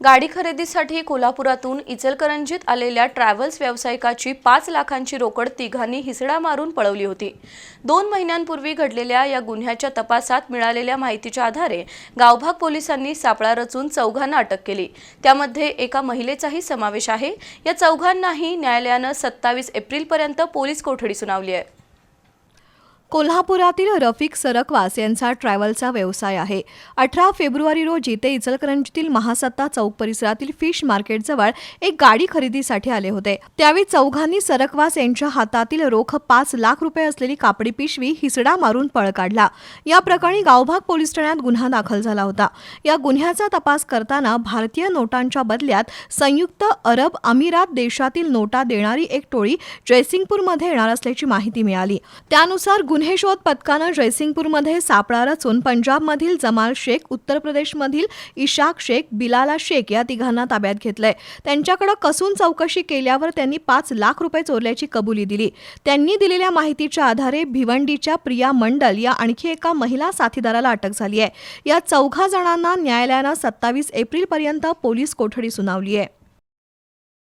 गाडी खरेदीसाठी कोल्हापुरातून इचलकरंजीत आलेल्या ट्रॅव्हल्स व्यावसायिकाची 5 लाखांची रोकड तिघांनी हिसडा मारून पळवली होती। 2 महिन्यांपूर्वी घडलेल्या या गुन्ह्याच्या तपासात मिळालेल्या माहितीच्या आधारे गावभाग पोलिसांनी सापळा रचून चौघांना अटक केली। त्यामध्ये एका महिलेचाही समावेश आहे। या चौघांनाही न्यायालयाने 27 एप्रिलपर्यंत पोलीस कोठडी सुनावली आहे। कोल्हापुरातील रफिक सरकवास यांचा ट्रॅव्हलचा व्यवसाय आहे। 18 फेब्रुवारी रोजी ते इचलकरंजीतील महासत्ता चौक परिसरातील फिश मार्केटजवळ एक गाडी खरेदीसाठी आले होते। त्यावेळी चौघांनी सरकवास यांच्या हातातील रोख 5 लाख रुपये असलेली कापडी पिशवी हिसडा मारून पळ काढला। या प्रकरणी गावभाग पोलीस ठाण्यात गुन्हा दाखल झाला होता। या गुन्ह्याचा तपास करताना भारतीय नोटांच्या बदल्यात संयुक्त अरब अमिरात देशातील नोटा देणारी एक टोळी जयसिंगपूरमध्ये येणार असल्याची माहिती मिळाली। त्यानुसार गुन्हे शोध पथकानं जयसिंगपूरमध्ये सापळा रचून पंजाबमधील जमाल शेख, उत्तर प्रदेशमधील इशाक शेख, बिलाला शेख या तिघांना ताब्यात घेतलंय। त्यांच्याकडे कसून चौकशी केल्यावर त्यांनी 5 लाख रुपये चोरल्याची कबुली दिली। त्यांनी दिलेल्या माहितीच्या आधारे भिवंडीच्या प्रिया मंडल या आणखी एका महिला साथीदाराला अटक झाली आहे। या चौघा जणांना न्यायालयानं 27 एप्रिलपर्यंत पोलीस कोठडी सुनावली आहे।